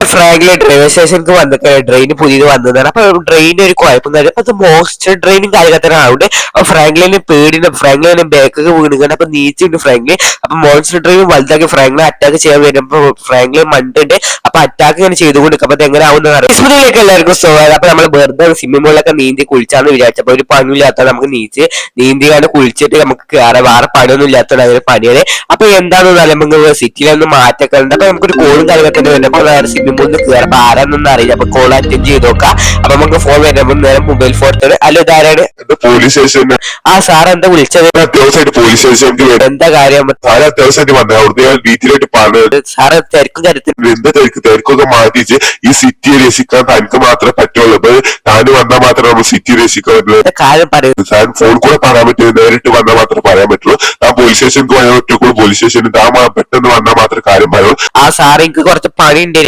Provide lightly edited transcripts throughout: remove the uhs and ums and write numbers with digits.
Franklin railway സ്റ്റേഷനിലേക്ക് വന്നിട്ട് train പുതിയത് വന്നതാണ്. അപ്പൊ ട്രെയിനിന് ഒരു കുഴപ്പം കാര്യം അത് മോൺസ്റ്റർ ട്രെയിനും കാര്യത്തിനാവുണ്ട്. അപ്പൊ ഫ്രാങ്ക്ലിനും ബാക്കൊക്കെ വീണുകൊണ്ട് അപ്പൊ നീച്ചുണ്ട് ഫ്രാങ്ക്ലിൻ. അപ്പൊ മോൺസ്റ്റർ ട്രെയിൻ വലുതാക്കി ഫ്രാങ്ക്ലിൻ അറ്റാക്ക് ചെയ്യാൻ വരുമ്പോ ഫ്രാങ്ക്ലിൻ മണ്ടുണ്ട്. അപ്പൊ അറ്റാക്ക് ഇങ്ങനെ ചെയ്തുകൊണ്ട് അപ്പൊ അത് എങ്ങനെ ആവുന്ന അറിയാം. എല്ലാവർക്കും സ്വാഗതം. അപ്പൊ നമ്മൾ വെറുതെ സ്വിമ്മിംഗ് പൂളിലൊക്കെ നീന്തി കുളിച്ചാന്ന് വിചാരിച്ചപ്പോ ഒരു പണിയില്ലാത്ത നമുക്ക് നീന്തിയാണ് കുളിച്ചിട്ട് നമുക്ക് കയറാം. വേറെ പണിയൊന്നും ഇല്ലാത്തത് അങ്ങനെ പണിയാണ്. അപ്പൊ എന്താണെന്ന് നമുക്ക് സിറ്റിയിലൊന്നും മാറ്റൊക്കെ ഉണ്ട്. അപ്പൊ നമുക്കൊരു കോളും കാര്യങ്ങളൊക്കെ വരുമ്പോൾ സ്വിമ്മിംഗ് പൂളിൽ കയറുമ്പോ ആരാന്നൊന്നും അറിയില്ല. അപ്പൊ കോൾ അറ്റൻഡ് ചെയ്ത് നോക്കാം. അപ്പൊ നമുക്ക് ഫോൺ വരുമ്പോൾ നേരെ മൊബൈൽ ഫോൺ അല്ല ഇതാരാണ്? Police station. ആ സാർ എന്താ വിളിച്ചത്? അത്യാവശ്യമായിട്ട് പോലീസ് സ്റ്റേഷനിലേക്ക് വരും. എന്താ കാര്യം? സാറ് അത്യാവശ്യമായിട്ട് വന്നത് അവിടുത്തെ ഞാൻ ഡീറ്റെയിലായിട്ട് പറഞ്ഞത്. സാറ് തിരക്കും കാര്യത്തിൽ എന്താ തിരക്കൊക്കെ മാറ്റിച്ച് ഈ സിറ്റിയെ രക്ഷിക്കാൻ തനിക്ക് മാത്രമേ പറ്റുള്ളൂ. അപ്പൊ താന് വന്നാൽ മാത്രമേ നമ്മൾ സിറ്റി രക്ഷിക്കാൻ പറ്റുള്ളൂ. കാര്യം പറയുന്നത് സാർ ഫോൺ കൂടെ പറയാൻ പറ്റില്ല, നേരിട്ട് വന്നാൽ മാത്രമേ പറയാൻ പറ്റുള്ളൂ. താൻ പോലീസ് സ്റ്റേഷനിലേക്ക് പോയാൽ ഒറ്റക്കുള്ള പോലീസ് സ്റ്റേഷനിൽ താൻ പെട്ടെന്ന് വന്നാൽ മാത്രമേ കാര്യം പറയുള്ളൂ. ആ സാർ എനിക്ക് കുറച്ച് പണി ഉണ്ട്.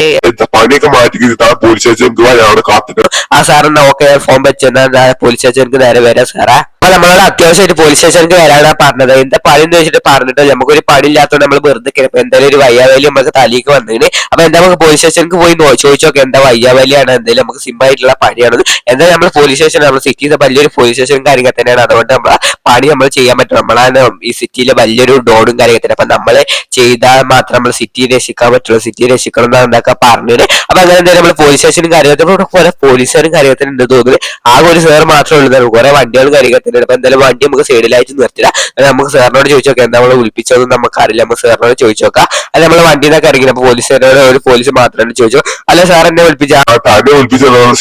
പണിയൊക്കെ മാറ്റി താൻ പോലീസ് സ്റ്റേഷനിലേക്ക് പോയാൽ അവിടെ കാത്തിട്ട്. ആ സാർ എന്നാ ഓക്കെ ഫോൺ വെച്ചാൽ പോലീസ് സ്റ്റേഷനിലേക്ക് നേരെ വരാം സാറാ. അപ്പൊ നമ്മളോട് അത്യാവശ്യമായിട്ട് പോലീസ് സ്റ്റേഷനിലേക്ക് വരാനാ പറഞ്ഞത്. എന്താ പണി എന്ന് വെച്ചിട്ട് പറഞ്ഞിട്ട് നമുക്കൊരു പണി ഇല്ലാത്തതുകൊണ്ട് നമ്മൾ വെറുതെ എന്തായാലും ഒരു വയ്യാവേലി നമുക്ക് തലേക്ക് വന്നതിന്. അപ്പൊ എന്താ നമുക്ക് പോലീസ് സ്റ്റേഷനിലേക്ക് പോയി ചോദിച്ചോക്കെ എന്താ വയ്യാവേലിയാണ്, എന്തായാലും നമുക്ക് സിമ്പിൾ ആയിട്ടുള്ള പണിയാണ്. എന്തായാലും നമ്മൾ പോലീസ് സ്റ്റേഷൻ നമ്മൾ സിറ്റിയിലെ വലിയൊരു പോലീസ് സ്റ്റേഷനും കാര്യങ്ങൾ തന്നെയാണ്. അതുകൊണ്ട് നമ്മളെ പണി നമ്മൾ ചെയ്യാൻ പറ്റും. നമ്മളാണ് ഈ സിറ്റിയിലെ വലിയൊരു ഡോണും കാര്യത്തിൽ. അപ്പൊ നമ്മളെ ചെയ്താൽ മാത്രം നമ്മൾ സിറ്റിയെ രക്ഷിക്കാൻ പറ്റുള്ളൂ. സിറ്റിയെ രക്ഷിക്കണം എന്നാണ് എന്താ പറഞ്ഞത്. അപ്പൊ അങ്ങനെ എന്തായാലും നമ്മൾ പോലീസ് സ്റ്റേഷനും കാര്യത്തിൽ കുറെ പോലീസുകാരും കാര്യത്തിനും ഉണ്ട് തോന്നുന്നു. ആകെ ഒരു സാർ മാത്രമേ ഉള്ളൂ. കുറെ വണ്ടികളും കാര്യത്തിനുണ്ട്. അപ്പൊ എന്തായാലും വണ്ടി നമുക്ക് സൈഡിലായിട്ട് നിർത്തില്ല. നമുക്ക് സാറിനോട് ചോദിച്ചു നോക്കാം എന്താ നമ്മൾ വിളിപ്പിച്ചതെന്ന് നമുക്ക് അറിയില്ല. നമുക്ക് സാറിനോട് ചോദിച്ചു നോക്കാം. അല്ല നമ്മളെ വണ്ടിന്നൊക്കെ ഇറങ്ങി അപ്പൊ പോലീസുകാരോട് ഒരു പോലീസ് മാത്രമാണ് ചോദിച്ചു. അല്ല സാർ എന്നെ വിളിപ്പിച്ച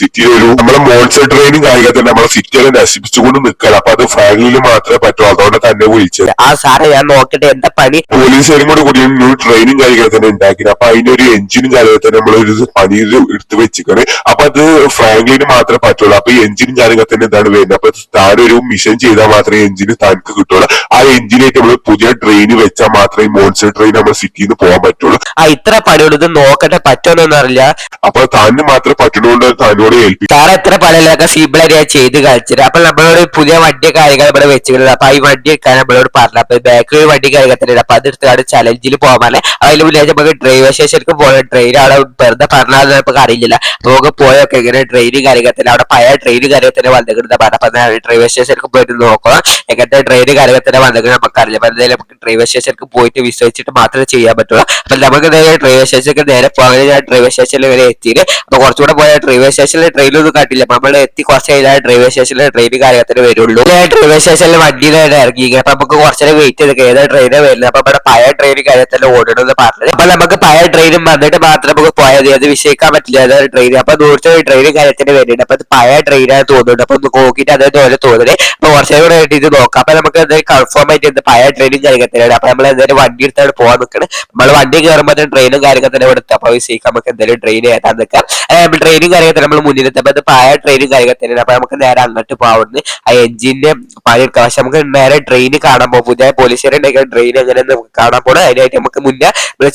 സിറ്റിയിൽ ഒരു നമ്മളെ മോൺസ്റ്റർ ട്രെയിനും കാര്യത്തിൽ നമ്മളെ സിറ്റിയെ നശിപ്പിച്ചുകൊണ്ട് നിൽക്കണം. അപ്പൊ അത് ഫ്രാങ്ക്ലിന് മാത്രമേ പറ്റൂ. അതുകൊണ്ട് തന്നെ വിളിച്ചത്. ആ സാറെ ഞാൻ നോക്കട്ടെ എന്താ പണി. പോലീസുകാരും കൂടെ കൂടി ട്രെയിനും കാര്യങ്ങൾ തന്നെ ഉണ്ടാക്കി. അപ്പൊ അതിനൊരു എഞ്ചിനും കാര്യത്തിൽ നമ്മളൊരു പണിയിൽ എടുത്ത് വെച്ചിക്കണ്. അപ്പൊ അത് ഫ്രാങ്ക്ലിന് മാത്രമേ പറ്റുള്ളൂ. അപ്പൊ ഈ എഞ്ചിനും കാര്യങ്ങൾ തന്നെ എന്താണ് വരുന്നത്. അപ്പൊ താനൊരു മിഷൻ ചെയ്താൽ മാത്രമേ എഞ്ചിന് തനിക്ക് കിട്ടുള്ളൂ. ആ എഞ്ചിനായിട്ട് നമ്മൾ പുതിയ ട്രെയിൻ വെച്ചാൽ മാത്രമേ മോൺസ്റ്റർ ട്രെയിൻ നമ്മുടെ സിറ്റിയിൽ നിന്ന് പോകാൻ പറ്റുള്ളൂ. ആ ഇത്ര പണിയുള്ളത് നോക്കട്ടെ പറ്റുമെന്നൊന്നും അറിയില്ല. അപ്പൊ താന് മാത്രമേ പറ്റുന്നതുകൊണ്ട് താനോട് ഏൽപ്പിക്കും. സാറ് എത്ര പണികളൊക്കെ സിമ്പിളായിട്ട് ചെയ്ത് കളിച്ചത്. അപ്പൊ നമ്മളോട് പുതിയ വണ്ടി കാര്യങ്ങൾ ഇവിടെ വെച്ചിരുന്നത്. അപ്പൊ ഈ വണ്ടി എടുക്കാൻ നമ്മളോട് പറഞ്ഞു. അപ്പൊ ബാക്കിൽ വണ്ടി കാര്യത്തിൽ അപ്പൊ അത് എടുത്താണ് ചലഞ്ചിൽ പോകാൻ. അതിൽ മുന്നേ നമുക്ക് ഡ്രൈവർ സ്റ്റേഷനിലേക്ക് പോകണം. ട്രെയിൻ അവിടെ വെറുതെ പറഞ്ഞാൽ നമുക്ക് അറിയില്ല. നമുക്ക് പോയൊക്കെ ഇങ്ങനെ ട്രെയിനും കാര്യത്തിൽ അവിടെ പഴയ ട്രെയിൻ കാര്യത്തിൽ വന്നിട്ടുണ്ട് പറഞ്ഞു. അപ്പൊ ഡ്രൈവർ സ്റ്റേഷനിലേക്ക് പോയിട്ട് നോക്കണം എങ്ങനത്തെ ട്രെയിൻ കാര്യത്തിൽ വന്നിട്ട് നമുക്കറിയില്ല. അപ്പൊ എന്തായാലും നമുക്ക് ഡ്രൈവർ സ്റ്റേഷനിലേക്ക് പോയിട്ട് വിശ്വസിച്ചിട്ട് മാത്രമേ ചെയ്യാൻ പറ്റുള്ളൂ. അപ്പൊ നമുക്ക് ഡ്രൈവർ സ്റ്റേഷനിലേക്ക് നേരെ പോകാൻ ഞാൻ ഡ്രൈവർ സ്റ്റേഷനിൽ വരെ എത്തിയിട്ട് അപ്പൊ കുറച്ചുകൂടെ പോയ ഡ്രൈവർ സ്റ്റേഷനിൽ ട്രെയിനൊന്നും കണ്ടില്ല. അപ്പൊ നമ്മൾ എത്തി കുറച്ച് കഴിഞ്ഞാൽ ഡ്രൈവർ സ്റ്റേഷനിൽ ട്രെയിൻ കാര്യത്തിന് വരുള്ളൂ. ഡ്രൈവർ സ്റ്റേഷനിൽ വണ്ടിയിലാണ് ഇറങ്ങി. അപ്പൊ നമുക്ക് കുറച്ചേരം വെയിറ്റ് ചെയ്ത് ഏതാ ട്രെയിനാ വരുന്നത്. അപ്പൊ ഇവിടെ പഴയ ട്രെയിൻ കാര്യത്തിൽ ഓടണമെന്ന് പറഞ്ഞത്. അപ്പൊ നമുക്ക് പഴയ ട്രെയിനും വന്നിട്ട് മാത്രം നമുക്ക് പോയത് അത് വിഷയിക്കാൻ പറ്റില്ല. അതായത് ട്രെയിൻ അപ്പൊ ദൂരത്തെ ട്രെയിനും കാര്യത്തിന് വരുന്നുണ്ട്. അപ്പൊ അത് പഴയ ട്രെയിനാണ് തോന്നുന്നുണ്ട്. അപ്പൊ ഒന്ന് നോക്കിയിട്ട് അതേപോലെ തോന്നുന്നത്. അപ്പൊ കുറച്ചേരം കൂടെ ആയിട്ട് ഇത് നോക്കാം. അപ്പൊ നമുക്ക് എന്തായാലും കൺഫേം ആയിട്ട് എന്ത് പഴയ ട്രെയിനും കാര്യത്തിലാണ്. അപ്പൊ നമ്മൾ എന്തായാലും വണ്ടി എടുത്താണ് പോകാൻ നിൽക്കണം. നമ്മൾ വണ്ടി കയറുമ്പോൾ ട്രെയിനും കാര്യത്തിൽ എടുത്ത് അപ്പൊ വിഷയിക്കാൻ നമുക്ക് എന്തായാലും ട്രെയിൻ ഏതാൻ നിൽക്കാം. നമ്മൾ ട്രെയിനും കാര്യത്തിൽ നമ്മൾ മുന്നിലെത്തപ്പോൾ അത് പഴയ ട്രെയിനും കാര്യത്തിലാണ്. അപ്പൊ നമുക്ക് നേരെ അങ്ങോട്ട് പോകാവുന്ന ആ എഞ്ചിന്റെ പണിയെടുക്കാം. പക്ഷെ നമുക്ക് നേരെ ട്രെയിൻ കാണാൻ പോകും. പുതിയ പോലീസുകാരെ ട്രെയിൻ എങ്ങനെ കാണാൻ പോകണം. അതിനായിട്ട് നമുക്ക് മുന്നേ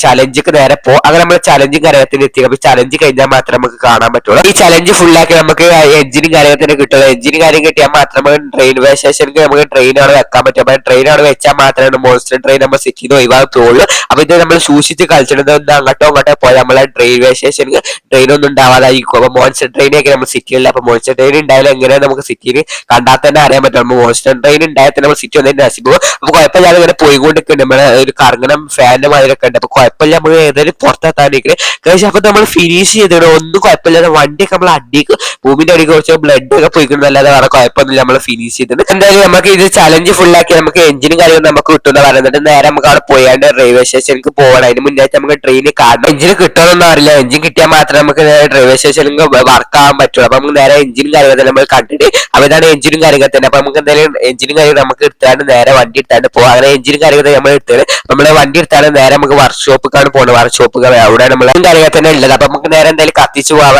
ചലഞ്ചിക്ക് നേരെ പോകും. അങ്ങനെ നമ്മൾ ചലഞ്ചും കാര്യത്തിൽ എത്തി. അപ്പൊ ചലഞ്ച് കഴിഞ്ഞാൽ മാത്രമേ നമുക്ക് കാണാൻ പറ്റുള്ളൂ. ഈ ചലഞ്ച് ഫുള്ളാക്കി നമുക്ക് എഞ്ചിനും കാര്യത്തിന് കിട്ടുള്ളൂ. എഞ്ചിനും കാര്യം കിട്ടിയാൽ മാത്രമേ റെയിൽവേ സ്റ്റേഷനിൽ നമുക്ക് ട്രെയിൻ അവിടെ വെക്കാൻ പറ്റും. അപ്പൊ ട്രെയിൻ അവിടെ വെച്ചാൽ മാത്രമേ മോൺസ്റ്റർ ട്രെയിൻ നമ്മൾ സിറ്റിയിൽ നിന്ന് ഒഴിവാക്കുള്ളൂ. അപ്പൊ ഇത് നമ്മൾ സൂക്ഷിച്ച് കളിച്ചിട്ട് അങ്ങോട്ടോ പോയാൽ നമ്മളെ റെയിൽവേ സ്റ്റേഷനിൽ ട്രെയിൻ ഒന്നും ഉണ്ടാവാതായിരിക്കും. അപ്പൊ മോൺസ്റ്റർ ട്രെയിനൊക്കെ നമ്മൾ സിറ്റിയില്ല. അപ്പൊ മോൺസ്റ്റർ ട്രെയിൻ ഉണ്ടായാലും എങ്ങനെയാണ് നമുക്ക് സിറ്റിയിൽ കണ്ടാൽ തന്നെ അറിയാൻ പറ്റും. മോൺസ്റ്റർ ട്രെയിൻ ഉണ്ടായാൽ തന്നെ നമ്മൾ സിറ്റി ഒന്നും നശിക്കും. അപ്പൊ കുഴപ്പമില്ലാതെ ഇങ്ങനെ പോയിക്കൊണ്ടിരിക്കുന്നുണ്ട്. നമ്മളെ ഒരു കറങ്ങണം ഫാനിന്റെ മാതിരൊക്കെ ഉണ്ട്. അപ്പൊ കുഴപ്പമില്ല നമുക്ക് ഏതായാലും പുറത്തെത്താണ്ടിരിക്കുന്നത് കഴിച്ച്. അപ്പൊ നമ്മൾ ഫിനിഷ് ചെയ്തിട്ട് ഒന്നും കുഴപ്പമില്ലാതെ വണ്ടിയൊക്കെ നമ്മൾ അടിക്ക് ഭൂമിന്റെ അടിക്ക് കുറച്ച് ബ്ലഡ് ഒക്കെ പോയിക്കുന്നല്ലാതെ വേറെ കുഴപ്പമൊന്നുമില്ല. നമ്മൾ ഫിനിഷ് ചെയ്തിട്ട് എന്തായാലും നമുക്ക് ഇത് ചലഞ്ച് ഫുള്ളാക്കി നമുക്ക് എഞ്ചിനും കാര്യങ്ങളും നമുക്ക് കിട്ടുന്ന പറയുന്നത്. നേരെ നമുക്ക് അവിടെ പോയാണ്ട് റെയിൽവേ സ്റ്റേഷനിലേക്ക് പോകണം. അതിന് മുന്നായിട്ട് നമുക്ക് ട്രെയിൻ കാണണം. എഞ്ചിന് കിട്ടണമെന്നൊന്നും അറിയില്ല. എഞ്ചിൻ കിട്ടിയാൽ മാത്രമേ നമുക്ക് റെയിൽവേ സ്റ്റേഷനിൽ വർക്ക് ആവാൻ പറ്റുള്ളൂ. അപ്പൊ നമുക്ക് നേരെ എഞ്ചിനും കാര്യങ്ങൾ നമ്മൾ കണ്ടിട്ട് അപ്പൊ ഇതാണ് എഞ്ചിനും കാര്യങ്ങൾ തന്നെ. അപ്പൊ നമുക്ക് എന്തായാലും എഞ്ചിനും കാര്യങ്ങൾ നമുക്ക് എടുത്താണ്ട് നേരെ വണ്ടി എടുത്താണ്ട് പോകാം. അങ്ങനെ എഞ്ചിനും കാര്യങ്ങൾ നമ്മൾ എടുത്തത് നമ്മള് വണ്ടി എടുത്താണ്ട് നേരെ നമുക്ക് വർക്ക്ഷോപ്പിക്കാണ് പോകുന്നത്. വർക്ക്ഷോപ്പുകൾ അവിടെ നമ്മൾ കാര്യങ്ങൾ തന്നെ ഉള്ളത്. അപ്പൊ നമുക്ക് നേരെ എന്തായാലും കത്തിച്ചു പോകാൻ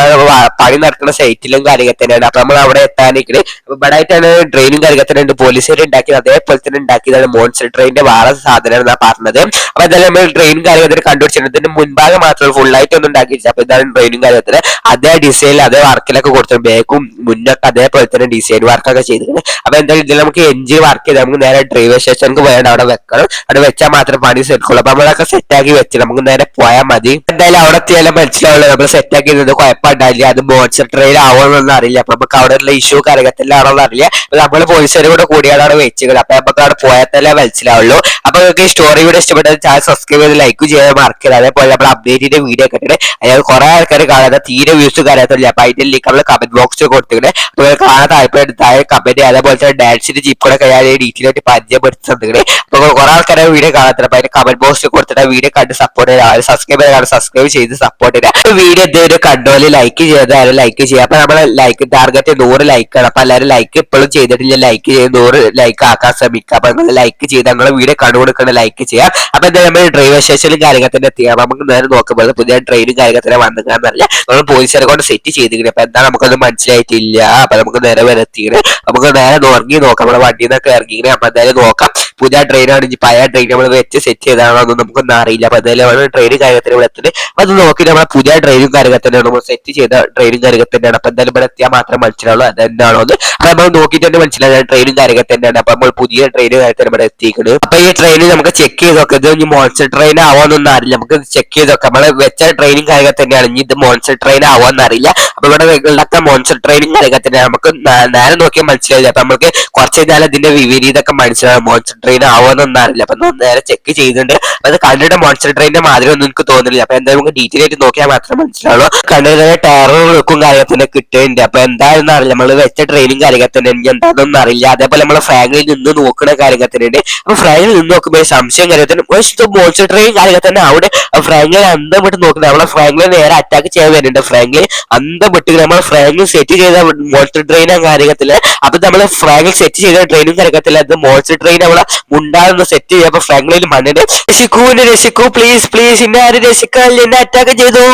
പണി നടക്കുന്ന സൈറ്റിലും കാര്യങ്ങൾ തന്നെയാണ്. അപ്പൊ നമ്മൾ അവിടെ എത്താനിക്കണ്. അപ്പൊ ഇവിടെ ആയിട്ടാണ് ട്രെയിനും കാര്യങ്ങൾ തന്നെ ഉണ്ട്. പോലീസുകാർ ഉണ്ടാക്കിയത് അതേപോലെ തന്നെ ഉണ്ടാക്കിയതാണ് മോൺസ്റ്റർ ട്രെയിനിന്റെ വേറെ സാധനമാണ് പറഞ്ഞത്. അപ്പൊ എന്തായാലും നമ്മൾ ട്രെയിനും കാര്യത്തിൽ കണ്ടുപിടിച്ചിട്ടുണ്ട്. ഇതിന്റെ മുൻഭാഗം മാത്രമേ ഫുള്ളായിട്ട് ഒന്നും ഉണ്ടാക്കിയില്ല. അപ്പൊ ഇതാണ് ട്രെയിനും കാര്യത്തിന്. അതേ ഡിസൈനിൽ അതേ വർക്കിലൊക്കെ കൊടുത്തു ബാക്കും മുന്നൊക്കെ അതേപോലെ തന്നെ ഡിസൈൻ വർക്കൊക്കെ ചെയ്തിട്ടുണ്ട്. അപ്പൊ എന്തായാലും ഇതിൽ നമുക്ക് എഞ്ചിൻ വർക്ക് ചെയ്ത് നമുക്ക് നേരെ ഡ്രൈവർ സ്റ്റേഷനിലേക്ക് പോയാൽ അവിടെ വെക്കണം. അവിടെ വെച്ചാൽ മാത്രം പണി സെറ്റ്. അപ്പൊ നമ്മളൊക്കെ സെറ്റ് ആക്കി വെച്ച് നമുക്ക് നേരെ പോയാൽ മതി. എന്തായാലും അവിടെ എത്തിയാലും മനസ്സിലാവുള്ളൂ നമ്മൾ സെറ്റ് ആക്കി കുഴപ്പമുണ്ടായില്ല. അത് മോൺസ്റ്റർ ട്രെയിൻ ആവുമെന്നൊന്നും അറിയില്ല. അപ്പൊ നമുക്ക് അവിടെ ഉള്ള ഇഷ്യൂ കരകത്തിലാണോന്ന് അറിയില്ല. നമ്മൾ പോലീസുകാരും കൂടെ കൂടിയാണ് അവിടെ വെച്ചുകൾ. അപ്പൊ നമുക്ക് അവിടെ പോയാൽ തന്നെ മനസ്സിലാവുള്ളൂ. അപ്പൊ നിങ്ങൾക്ക് ഈ സ്റ്റോറി വീഡിയോ ഇഷ്ടപ്പെട്ടത് ചാനൽ സബ്സ്ക്രൈബ് ചെയ്ത് ലൈക്ക് ചെയ്യാൻ മറക്കരുത്. അതേപോലെ നമ്മൾ അപ്ഡേറ്റിന്റെ വീഡിയോ ഒക്കെ ഇട്ടിട്ട് അതായത് കുറെ ആൾക്കാർ കാണാതെ തീരെ വ്യൂസ് കാര്യത്തില്ല. അപ്പൊ അതിന്റെ ലിങ്ക് നമ്മൾ കമന്റ് ബോക്സിൽ കൊടുത്തിട്ട് അപ്പോൾ കാണാൻ താല്പര്യം കമന്റ് അതേപോലെ തന്നെ ഡാൻസിന്റെ ജീപ്പൊക്കെ ഞാൻ ഡീറ്റെയിൽ ആയിട്ട് പരിചയപ്പെടുത്തി തന്നിട്ട് അപ്പൊ കുറെ ആൾക്കാരെ വീഡിയോ കാണത്തില്ല. അപ്പൊ അതിന്റെ കമന്റ് ബോക്സിൽ കൊടുത്തിട്ട് വീഡിയോ കണ്ട് സപ്പോർട്ട് ചെയ്യുക. സബ്സ്ക്രൈബ് ചെയ്ത് സബ്സ്ക്രൈബ് ചെയ്ത് സപ്പോർട്ട് ചെയ്യുക. വീഡിയോ എന്തെങ്കിലും കണ്ടോല് ലൈക്ക് ചെയ്താലും ലൈക്ക് ചെയ്യുക. അപ്പൊ നമ്മളെ ലൈക്ക് ടാർഗറ്റ് 100 ലൈക്കാണ്. അപ്പൊ എല്ലാവരും ലൈക്ക് ഇപ്പോഴും ചെയ്തിട്ടില്ല ലൈക്ക് ചെയ്ത് 100 ലൈക്ക് ആക്കാൻ ശ്രമിക്കുക. അപ്പൊ നിങ്ങൾ ലൈക്ക് ചെയ്ത് നിങ്ങളെ വീഡിയോ കണ്ടുകൊടുക്കണം ലൈക്ക് ചെയ്യാം. അപ്പൊ എന്തായാലും നമ്മൾ ഡ്രൈവർ സ്റ്റേഷനിലും കാര്യത്തിൽ എത്തിയാൽ നമുക്ക് നേരെ നോക്കുമ്പോൾ പുതിയ ട്രെയിനും കാര്യത്തിലെ വന്നിക്കാന്നറിയില്ല. നമ്മൾ പോലീസുകാരെ കൊണ്ട് സെറ്റ് ചെയ്തിരിക്കുന്നത്. അപ്പൊ എന്താ നമുക്കൊന്നും മനസ്സിലായിട്ടില്ല. അപ്പൊ നമുക്ക് നേരെ വരെ എത്തിക്കണേ. നമുക്ക് നേരെ ഇറങ്ങി നോക്കാം. നമ്മുടെ വണ്ടിയിൽ നിന്നൊക്കെ ഇറങ്ങിക്കണേ. അപ്പൊ എന്തായാലും നോക്കാം പുതിയ ട്രെയിനാണ് പഴയ ട്രെയിൻ നമ്മൾ വെച്ച് സെറ്റ് ചെയ്താണോ ഒന്നും നമുക്കൊന്നും അറിയില്ല. അപ്പൊ എന്തായാലും ട്രെയിനും കാര്യത്തിൽ ഇവിടെ എത്തുന്നത്. അപ്പൊ അത് നോക്കി നമ്മളെ പുതിയ ട്രെയിനും കാര്യത്തിലാണ് നമ്മൾ സെറ്റ് ചെയ്ത ട്രെയിനും കാര്യത്തിന്റെയാണ്. അപ്പൊ എന്തായാലും ഇവിടെ എത്തിയാൽ മാത്രമേ മനസ്സിലാവുള്ളൂ അതെന്താണോ എന്ന്. അപ്പൊ നമ്മൾ നോക്കിയിട്ട് തന്നെ മനസ്സിലായ ട്രെയിനും കാര്യത്തിന്റെയാണ്. അപ്പൊ നമ്മൾ പുതിയ ട്രെയിനും കാര്യത്തിൽ ഇവിടെ എത്തിക്കുന്നത്. അപ്പൊ ഈ ട്രെയിൻ നമുക്ക് ചെക്ക് ചെയ്ത് നോക്കാം. ഇത് ഇനി മോൺസ്റ്റർ ട്രെയിൻ ആവാന്നൊന്നും അറിയില്ല. നമുക്ക് ചെക്ക് ചെയ്ത് നോക്കാം. നമ്മള് വെച്ച ട്രെയിനും കാര്യത്തിൽ തന്നെയാണ്. ഇനി ഇത് മോൺസ്റ്റർ ട്രെയിൻ ആവാന്ന് അറിയില്ല. അപ്പൊ ഇവിടെ ഉണ്ടാക്കാൻ മോൺസ്റ്റർ ട്രെയിനും കാര്യത്തിൽ തന്നെയാണ്. നമുക്ക് നേരെ നോക്കിയാൽ മനസ്സിലായില്ല. അപ്പൊ നമുക്ക് കുറച്ച് കഴിഞ്ഞാൽ ഇതിന്റെ വിപരീതമൊക്കെ മനസ്സിലാവും. മോൺസ്റ്റർ ട്രെയിൻ ആവാന്നൊന്നും അറിയില്ല. അപ്പൊ നേരെ ചെക്ക് ചെയ്തിട്ടുണ്ട്. അത് കണ്ടിട്ട് മോൺസ്റ്റർ ട്രെയിനിന്റെ മാതിരി ഒന്നും എനിക്ക് തോന്നുന്നില്ല. അപ്പൊ എന്തായാലും നമുക്ക് ഡീറ്റെയിൽ ആയിട്ട് നോക്കിയാൽ മാത്രമേ മനസ്സിലാവുള്ളൂ. കണ്ടിട്ട് ടയറും വെക്കും കാര്യത്തിന്റെ കിട്ടുന്നുണ്ട്. അപ്പൊ എന്താണെന്ന് അറിയില്ല. നമ്മൾ വെച്ച ട്രെയിനും കാര്യത്തിന്റെ എനിക്ക് എന്താണെന്നൊന്നും അറിയില്ല. അതേപോലെ നമ്മളെ ഫ്രാങ്കിൽ നിന്ന് നോക്കുന്ന കാര്യത്തിനുണ്ട്. അപ്പൊ ഫ്രാങ്കിൽ നിന്ന് നോക്കുമ്പോൾ സംശയം കാര്യത്തിന് മോൺസ്റ്റർ ട്രെയിൻ കാര്യത്തിന് അവിടെ ഫ്രാങ്കിൽ അന്തം വിട്ട് നോക്കുന്നത്. നമ്മളെ ഫ്രാങ്കിൽ നേരെ അറ്റാക്ക് ചെയ്യാൻ വരുന്നുണ്ട്. ഫ്രാങ്കിൽ അന്തം വിട്ട് നമ്മളെ ഫ്രാങ്കിൽ സെറ്റ് ചെയ്ത മോൺസ്റ്റർ ട്രെയിനും കാര്യത്തില്. അപ്പൊ നമ്മള് ഫ്രാങ്കിൽ സെറ്റ് ചെയ്ത ട്രെയിനും കാര്യത്തില് അത് മോൺസ്റ്റർ ട്രെയിൻ നമ്മളെ മുണ്ടാകുന്ന സെറ്റ് ചെയ്യുക. അപ്പൊ ഫ്രാങ്ക്ലിൻ മണ്ണിന് രക്ഷിക്കൂ പ്ലീസ് പ്ലീസ് എന്നെ ആരും രക്ഷിക്കാൻ എന്നെ അറ്റാക്ക് ചെയ്തു.